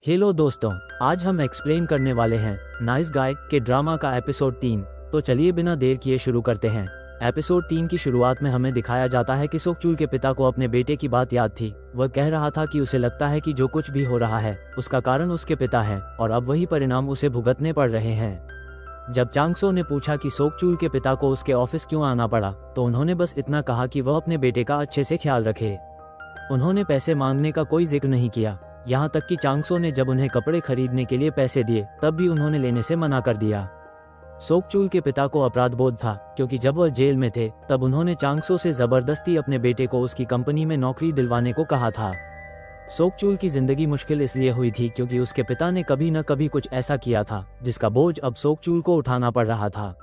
Hello दोस्तों, आज हम एक्सप्लेन करने वाले हैं नाइस गाय के ड्रामा का एपिसोड 3। तो चलिए बिना देर किए शुरू करते हैं। एपिसोड 3 की शुरुआत में हमें दिखाया जाता है कि सोकचूल के पिता को अपने बेटे की बात याद थी। वह कह रहा था कि उसे लगता है कि जो कुछ भी हो रहा है उसका कारण उसके पिता है और अब वही परिणाम उसे भुगतने पड़ रहे हैं। जब चांगसो ने पूछा कि सोकचूल के पिता को उसके ऑफिस क्यों आना पड़ा, तो उन्होंने बस इतना कहा कि वह अपने बेटे का अच्छे से ख्याल रखे। उन्होंने पैसे मांगने का कोई जिक्र नहीं किया। यहाँ तक कि चांगसो ने जब उन्हें कपड़े खरीदने के लिए पैसे दिए तब भी उन्होंने लेने से मना कर दिया। सोकचूल के पिता को अपराध बोध था क्योंकि जब वह जेल में थे तब उन्होंने चांगसो से जबरदस्ती अपने बेटे को उसकी कंपनी में नौकरी दिलवाने को कहा था। सोकचूल की जिंदगी मुश्किल इसलिए हुई थी क्योंकि उसके पिता ने कभी न कभी कुछ ऐसा किया था जिसका बोझ अब सोकचूल को उठाना पड़ रहा था।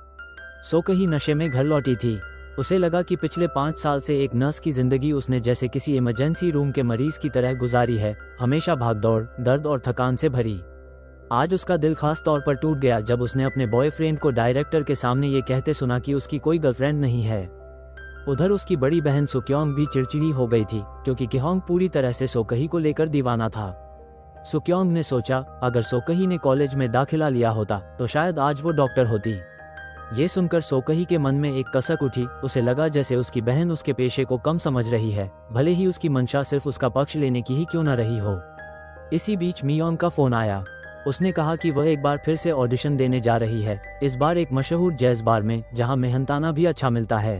सोकही नशे में घर लौटी थी। उसे लगा कि पिछले 5 साल से एक नर्स की जिंदगी उसने जैसे किसी इमरजेंसी रूम के मरीज की तरह गुजारी है, हमेशा भागदौड़, दर्द और थकान से भरी। आज उसका दिल खास तौर पर टूट गया जब उसने अपने बॉयफ्रेंड को डायरेक्टर के सामने ये कहते सुना कि उसकी कोई गर्लफ्रेंड नहीं है। उधर उसकी बड़ी बहन सुक्योंग भी चिड़चिड़ी हो गई थी क्योंकि किहोंग पूरी तरह से सोकही को लेकर दीवाना था। सुक्योंग ने सोचा अगर सोकही ने कॉलेज में दाखिला लिया होता तो शायद आज वो डॉक्टर होती। ये सुनकर सोकही के मन में एक कसक उठी। उसे लगा जैसे उसकी बहन उसके पेशे को कम समझ रही है, भले ही उसकी मंशा सिर्फ उसका पक्ष लेने की ही क्यों न रही हो। इसी बीच मियोंग का फोन आया। उसने कहा कि वह एक बार फिर से ऑडिशन देने जा रही है, इस बार एक मशहूर जैज बार में जहां मेहनताना भी अच्छा मिलता है।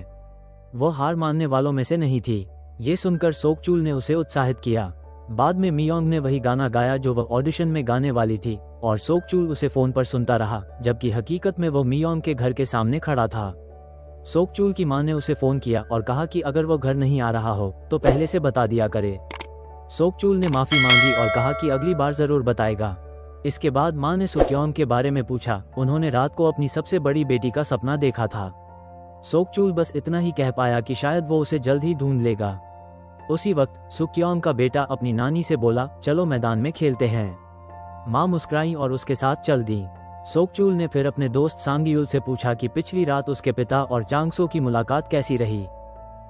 वो हार मानने वालों में से नहीं थी। ये सुनकर सोकचूल ने उसे उत्साहित किया। बाद में मियोंग ने वही गाना गाया जो वह ऑडिशन में गाने वाली थी और सोकचूल उसे फोन पर सुनता रहा, जबकि हकीकत में वो मियोंग के घर के सामने खड़ा था। सोकचूल की मां ने उसे फोन किया और कहा कि अगर वो घर नहीं आ रहा हो तो पहले से बता दिया करे। सोकचूल ने माफी मांगी और कहा कि अगली बार जरूर बताएगा। इसके बाद मां ने सुक्योंग के बारे में पूछा। उन्होंने रात को अपनी सबसे बड़ी बेटी का सपना देखा था। सोकचूल बस इतना ही कह पाया कि शायद वो उसे जल्द ही ढूंढ लेगा। उसी वक्त सुक्योंग का बेटा अपनी नानी से बोला, चलो मैदान में खेलते हैं। मां मुस्कुराई और उसके साथ चल दी। सोकचूल ने फिर अपने दोस्त सांगयूल से पूछा कि पिछली रात उसके पिता और चांगसो की मुलाकात कैसी रही।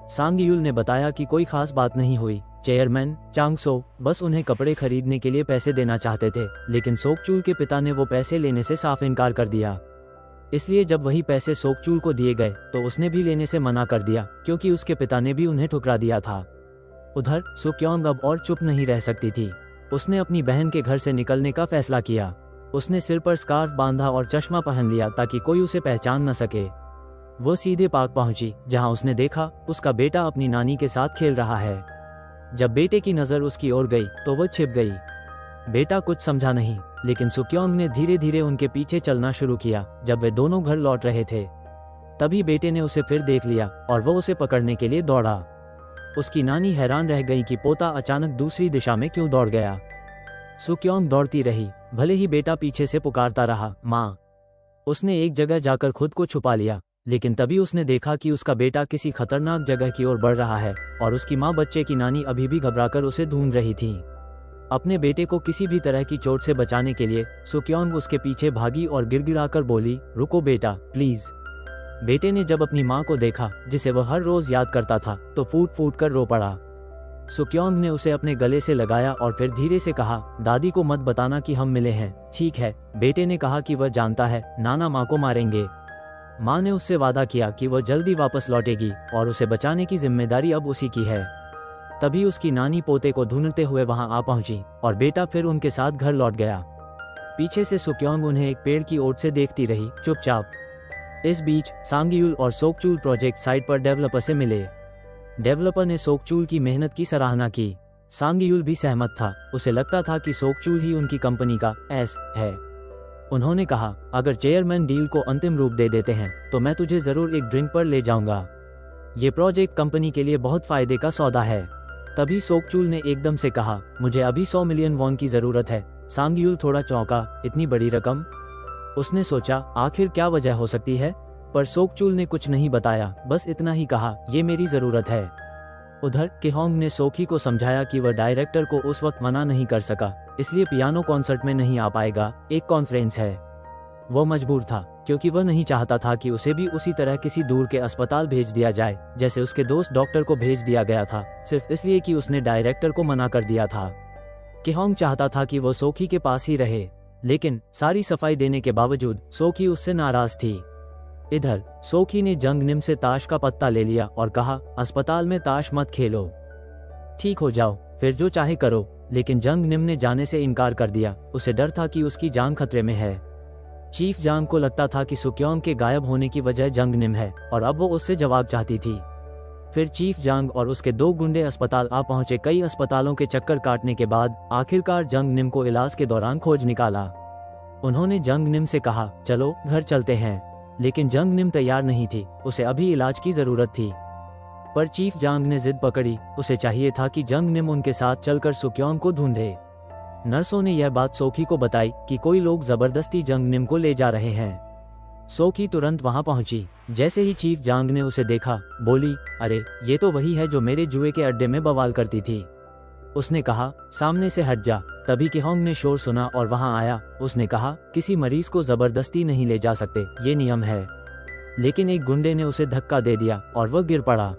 सांगयूल ने बताया कि कोई खास बात नहीं हुई। चेयरमैन चांगसो बस उन्हें कपड़े खरीदने के लिए पैसे देना चाहते थे, लेकिन सोकचूल के पिता ने वो पैसे लेने से साफ इनकार कर दिया। इसलिए जब वही पैसे सोकचूल को दिए गए तो उसने भी लेने से मना कर दिया क्योंकि उसके पिता ने भी उन्हें ठुकरा दिया था। उधर सुक्योंग अब और चुप नहीं रह सकती थी। उसने अपनी बहन के घर से निकलने का फैसला किया। उसने सिर पर स्कार्फ बांधा और चश्मा पहन लिया ताकि कोई उसे पहचान न सके। वो सीधे पार्क पहुंची जहां उसने देखा उसका बेटा अपनी नानी के साथ खेल रहा है। जब बेटे की नजर उसकी ओर गई तो वह छिप गई। बेटा कुछ समझा नहीं, लेकिन सुक्योंग ने धीरे धीरे उनके पीछे चलना शुरू किया। जब वे दोनों घर लौट रहे थे तभी बेटे ने उसे फिर देख लिया और वो उसे पकड़ने के लिए दौड़ा। उसकी नानी हैरान रह गई कि पोता अचानक दूसरी दिशा में क्यों दौड़ गया। सुक्योंग दौड़ती रही, भले ही बेटा पीछे से पुकारता रहा, माँ। उसने एक जगह जाकर खुद को छुपा लिया, लेकिन तभी उसने देखा कि उसका बेटा किसी खतरनाक जगह की ओर बढ़ रहा है और उसकी माँ बच्चे की नानी अभी भी घबराकर उसे ढूंढ रही थी। अपने बेटे को किसी भी तरह की चोट से बचाने के लिए सुक्योंग उसके पीछे भागी और गिड़गिड़ाकर बोली, रुको बेटा प्लीज। बेटे ने जब अपनी माँ को देखा जिसे वह हर रोज याद करता था तो फूट फूट कर रो पड़ा। सुक्योंग ने उसे अपने गले से लगाया और फिर धीरे से कहा, दादी को मत बताना कि हम मिले हैं, ठीक है। बेटे ने कहा कि वह जानता है नाना माँ को मारेंगे। माँ ने उससे वादा किया कि वह जल्दी वापस लौटेगी और उसे बचाने की जिम्मेदारी अब उसी की है। तभी उसकी नानी पोते को ढूंढते हुए वहां आ पहुंची और बेटा फिर उनके साथ घर लौट गया। पीछे से सुक्योंग उन्हें एक पेड़ की ओट से देखती रही, चुपचाप। इस बीच सांगयूल और सोकचूल प्रोजेक्ट साइट पर डेवलपर से मिले। डेवलपर ने सोकचूल की मेहनत की सराहना की। सांगयूल भी सहमत था। उसे लगता था कि सोकचूल ही उनकी कंपनी का एस है। उन्होंने कहा, अगर चेयरमैन डील को अंतिम रूप दे देते हैं तो मैं तुझे जरूर एक ड्रिंक पर ले जाऊंगा। ये प्रोजेक्ट कंपनी के लिए बहुत फायदे का सौदा है। तभी सोकचूल ने एकदम से कहा, मुझे अभी 100 मिलियन वॉन की जरूरत है। सांगयूल थोड़ा चौंका, इतनी बड़ी रकम? उसने सोचा आखिर क्या वजह हो सकती है, पर सोकचूल ने कुछ नहीं बताया, बस इतना ही कहा, ये मेरी जरूरत है। उधर किहोंग ने सोकी को समझाया कि वह डायरेक्टर को उस वक्त मना नहीं कर सका, इसलिए पियानो कॉन्सर्ट में नहीं आ पाएगा, एक कॉन्फ्रेंस है। वो मजबूर था क्योंकि वह नहीं चाहता था कि उसे भी उसी तरह किसी दूर के अस्पताल भेज दिया जाए जैसे उसके दोस्त डॉक्टर को भेज दिया गया था, सिर्फ इसलिए कि उसने डायरेक्टर को मना कर दिया था। किहोंग चाहता था कि वो सोकी के पास ही रहे, लेकिन सारी सफाई देने के बावजूद सोकी उससे नाराज थी। इधर सोकी ने जंग निम से ताश का पत्ता ले लिया और कहा, अस्पताल में ताश मत खेलो, ठीक हो जाओ, फिर जो चाहे करो। लेकिन जंग निम ने जाने से इनकार कर दिया। उसे डर था कि उसकी जान खतरे में है। चीफ जांग को लगता था कि सुक्योंग के गायब होने की वजह जंग निम है और अब वो उससे जवाब चाहती थी। फिर चीफ जांग और उसके 2 गुंडे अस्पताल आ पहुंचे। कई अस्पतालों के चक्कर काटने के बाद आखिरकार जंग निम को इलाज के दौरान खोज निकाला। उन्होंने जंग निम से कहा, चलो घर चलते हैं, लेकिन जंग निम तैयार नहीं थी। उसे अभी इलाज की जरूरत थी। पर चीफ जांग ने जिद पकड़ी। उसे चाहिए था कि जंग निम उनके साथ चलकर सुक्योंग को ढूंढे। नर्सों ने यह बात सोकी को बताई कि कोई लोग जबरदस्ती जंग निम को ले जा रहे हैं। सोकी तुरंत वहां पहुंची। जैसे ही चीफ जांग ने उसे देखा, बोली, अरे ये तो वही है जो मेरे जुए के अड्डे में बवाल करती थी। उसने कहा, सामने से हट जा। तभी किहोंग ने शोर सुना और वहां आया। उसने कहा, किसी मरीज को जबरदस्ती नहीं ले जा सकते, ये नियम है। लेकिन एक गुंडे ने उसे धक्का दे दिया और वह गिर पड़ा।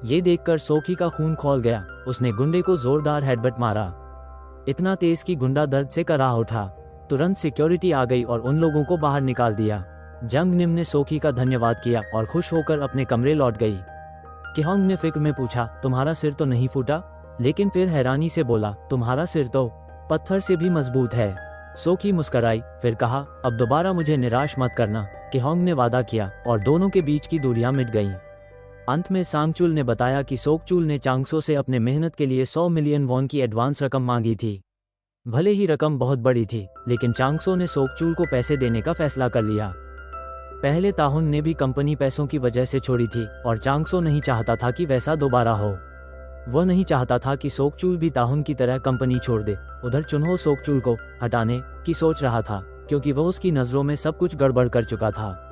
ये देखकर सोकी का खून खौल गया। उसने गुंडे को जोरदार हेडबट मारा, इतना तेज कि गुंडा दर्द से कराह उठा। तुरंत सिक्योरिटी आ गई और उन लोगों को बाहर निकाल दिया। जंग निम ने सोकी का धन्यवाद किया और खुश होकर अपने कमरे लौट गई। किहोंग ने फिक्र में पूछा, तुम्हारा सिर तो नहीं फूटा? लेकिन फिर हैरानी से बोला, तुम्हारा सिर तो पत्थर से भी मजबूत है। सोकी मुस्कराई, फिर कहा, अब दोबारा मुझे निराश मत करना। किहोंग ने वादा किया और दोनों के बीच की दूरियां मिट गईं। अंत में सांगचुल ने बताया कि सोकचुल ने चांगसो से अपने मेहनत के लिए 100 मिलियन वॉन की एडवांस रकम मांगी थी। भले ही रकम बहुत बड़ी थी, लेकिन चांगसो ने सोकचुल को पैसे देने का फैसला कर लिया। पहले ताहुन ने भी कंपनी पैसों की वजह से छोड़ी थी और चांगसो नहीं चाहता था कि वैसा दोबारा हो। वह नहीं चाहता था कि सोकचुल भी ताहुन की तरह कंपनी छोड़ दे। उधर चुन्हो सोकचुल को हटाने की सोच रहा था, क्योंकि वह उसकी नजरों में सब कुछ गड़बड़ कर चुका था।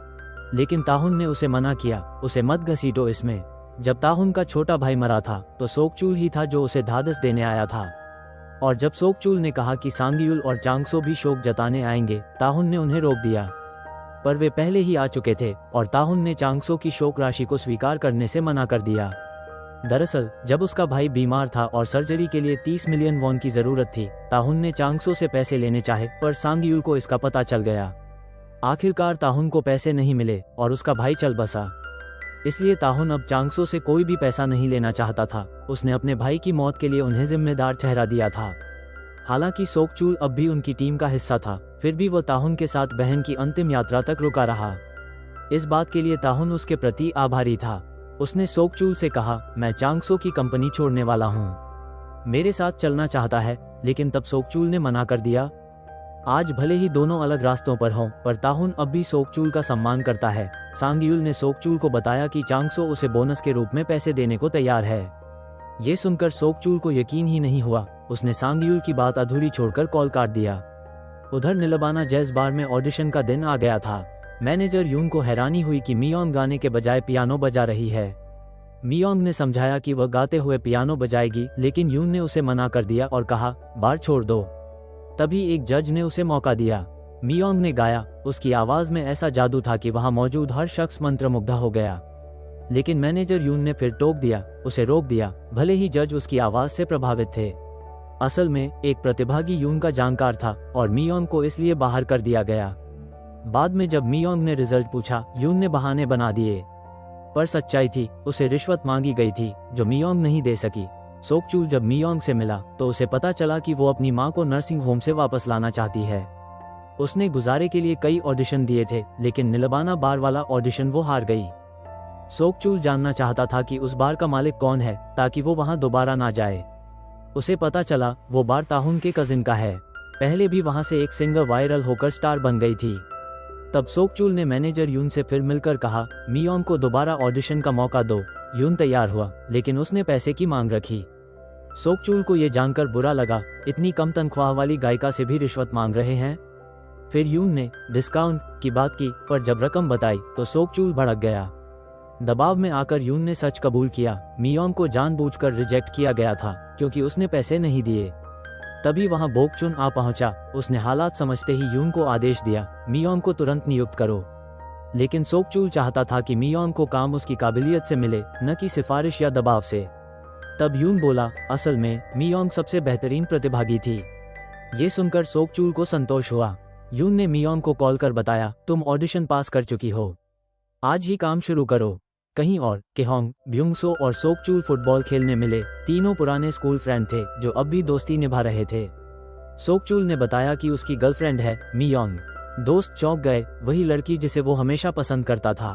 लेकिन ताहुन ने उसे मना किया, उसे मत घसीटो इसमें। जब ताहुन का छोटा भाई मरा था तो सोकचुल ही था जो उसे ढाढ़स देने आया था। और जब सोकचुल ने कहा कि सांगयुल और चांगसो भी शोक जताने आएंगे, ताहुन ने उन्हें रोक दिया। पर वे पहले ही आ चुके थे और ताहुन ने चांगसो की शोक राशि को स्वीकार करने से मना कर दिया। दरअसल जब उसका भाई बीमार था और सर्जरी के लिए 30 मिलियन वॉन की जरूरत थी, ताहुन ने चांगसो से पैसे लेने चाहे, पर सांगयुल को इसका पता चल गया। आखिरकार ताहुन को पैसे नहीं मिले और उसका भाई चल बसा। इसलिए ताहुन अब चांगसो से कोई भी पैसा नहीं लेना चाहता था। उसने अपने भाई की मौत के लिए उन्हें जिम्मेदार ठहरा दिया था। हालांकि सोकचुल अब भी उनकी टीम का हिस्सा था, फिर भी वो ताहुन के साथ बहन की अंतिम यात्रा तक रुका रहा। इस बात के लिए ताहुन उसके प्रति आभारी था। उसने सोकचुल से कहा, मैं चांगसो की कंपनी छोड़ने वाला हूँ, मेरे साथ चलना चाहता है। लेकिन तब सोकचुल ने मना कर दिया। आज भले ही दोनों अलग रास्तों पर हों, पर ताहुन अब भी सोकचुल का सम्मान करता है। सांगयुल ने सोकचुल को बताया कि चांगसो उसे बोनस के रूप में पैसे देने को तैयार है। ये सुनकर सोकचुल को यकीन ही नहीं हुआ। उसने सांगयुल की बात अधूरी छोड़कर कॉल काट दिया। उधर निलबाना जैज बार में ऑडिशन का दिन आ गया था। मैनेजर यून को हैरानी हुई कि मियोंग गाने के बजाय पियानो बजा रही है। मियोंग ने समझाया कि वह गाते हुए पियानो बजाएगी, लेकिन यून ने उसे मना कर दिया और कहा, बार छोड़ दो। तभी एक जज ने उसे मौका दिया। मियोंग ने गाया। उसकी आवाज में ऐसा जादू था कि वहां मौजूद हर शख्स मंत्रमुग्ध हो गया। लेकिन मैनेजर यून ने फिर टोक दिया, उसे रोक दिया, भले ही जज उसकी आवाज से प्रभावित थे। असल में एक प्रतिभागी यून का जानकार था और मियोंग को इसलिए बाहर कर दिया गया। बाद में जब मियोंग ने रिजल्ट पूछा, यून ने बहाने बना दिए, पर सच्चाई थी, उसे रिश्वत मांगी गई थी जो मियोंग नहीं दे सकी। सोकचुल जब मियोंग से मिला तो उसे पता चला कि वो अपनी मां को नर्सिंग होम से वापस लाना चाहती है। उसने गुजारे के लिए कई ऑडिशन दिए थे, लेकिन निलबाना बार वाला ऑडिशन वो हार गई। सोकचुल जानना चाहता था कि उस बार का मालिक कौन है, ताकि वो वहां दोबारा ना जाए। उसे पता चला वो बार ताहुन के कजिन का है। पहले भी वहां से एक सिंगर वायरल होकर स्टार बन गई थी। तब सोकचुल ने मैनेजर यून से फिर मिलकर कहा, मियोंग को दोबारा ऑडिशन का मौका दो। यून तैयार हुआ, लेकिन उसने पैसे की मांग रखी। सोकचुल को यह जानकर बुरा लगा, इतनी कम तनख्वाह वाली गायिका से भी रिश्वत मांग रहे हैं। फिर यून ने डिस्काउंट की बात की, पर जब रकम बताई तो सोकचुल भड़क गया। दबाव में आकर यून ने सच कबूल किया। मियोंग को जानबूझकर रिजेक्ट किया गया था क्योंकि उसने पैसे नहीं दिए। तभी वहां बोकचुन आ पहुंचा। उसने हालात समझते ही यून को आदेश दिया, मियोंग को तुरंत नियुक्त करो। लेकिन सोकचुल चाहता था कि मियोंग को काम उसकी काबिलियत से मिले, न कि सिफारिश या दबाव से। तब यून बोला, असल में मियोंग सबसे बेहतरीन प्रतिभागी थी। ये सुनकर सोकचूल को संतोष हुआ। यून ने मियोंग को कॉल कर बताया, तुम ऑडिशन पास कर चुकी हो, आज ही काम शुरू करो। कहीं और केहोंग, ब्यूंगसो और सोकचूल फुटबॉल खेलने मिले। तीनों पुराने स्कूल फ्रेंड थे जो अब भी दोस्ती निभा रहे थे। सोकचूल ने बताया कि उसकी गर्लफ्रेंड है मियोंग। दोस्त चौंक गए, वही लड़की जिसे वो हमेशा पसंद करता था।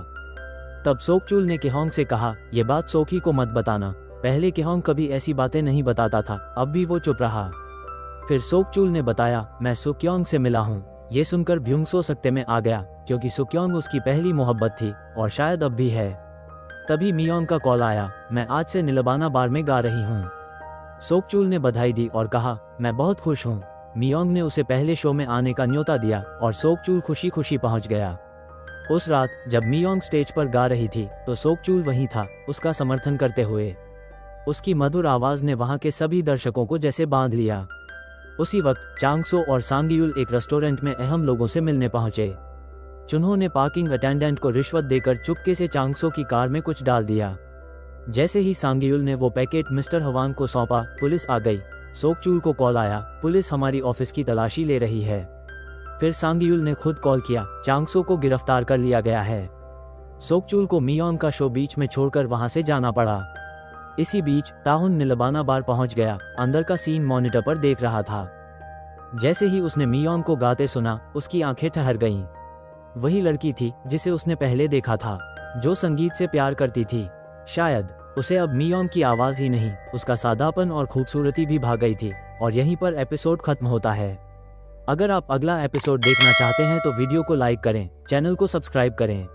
तब सोकचूल ने केहोंग से कहा, ये बात सोकी को मत बताना। पहले केहोंग कभी ऐसी बातें नहीं बताता था, अब भी वो चुप रहा। फिर सोकचूल ने बताया, मैं सुक्योंग से मिला हूँ। ये सुनकर ब्यूंगसो सकते में आ गया, क्योंकि सुक्योंग उसकी पहली मोहब्बत थी और शायद अब भी है। तभी मियोंग का कॉल आया, मैं आज से निलबाना बार में गा रही हूँ। सोकचूल ने बधाई दी और कहा, मैं बहुत खुश हूँ। मियोंग ने उसे पहले शो में आने का न्योता दिया और सोकचूल खुशी खुशी पहुंच गया। उस रात जब मियोंग स्टेज पर गा रही थी तो सोकचूल वहीं था, उसका समर्थन करते हुए। उसकी मधुर आवाज ने वहां के सभी दर्शकों को जैसे बांध लिया। उसी वक्त चांगसो और सांगयूल एक रेस्टोरेंट में अहम लोगों से मिलने पहुंचे। चुन्हो ने पार्किंग अटेंडेंट को रिश्वत देकर चुपके से चांगसो की कार में कुछ डाल दिया। जैसे ही सांगयूल ने वो पैकेट मिस्टर हवांग को सौंपा, पुलिस आ गई। सोकचूल को कॉल आया, पुलिस हमारी ऑफिस की तलाशी ले रही है। फिर सांगयूल ने खुद कॉल किया, चांगसो को गिरफ्तार कर लिया गया है। सोकचूल को मियोंग का शो बीच में छोड़कर वहां से जाना पड़ा। इसी बीच ताहुन निलबाना बार पहुंच गया, अंदर का सीन मॉनिटर पर देख रहा था। जैसे ही उसने मियोंग को गाते सुना, उसकी आंखें ठहर गईं। वही लड़की थी जिसे उसने पहले देखा था, जो संगीत से प्यार करती थी। शायद उसे अब मियोंग की आवाज ही नहीं, उसका सादापन और खूबसूरती भी भा गई थी। और यहीं पर एपिसोड खत्म होता है। अगर आप अगला एपिसोड देखना चाहते हैं तो वीडियो को लाइक करें, चैनल को सब्सक्राइब करें।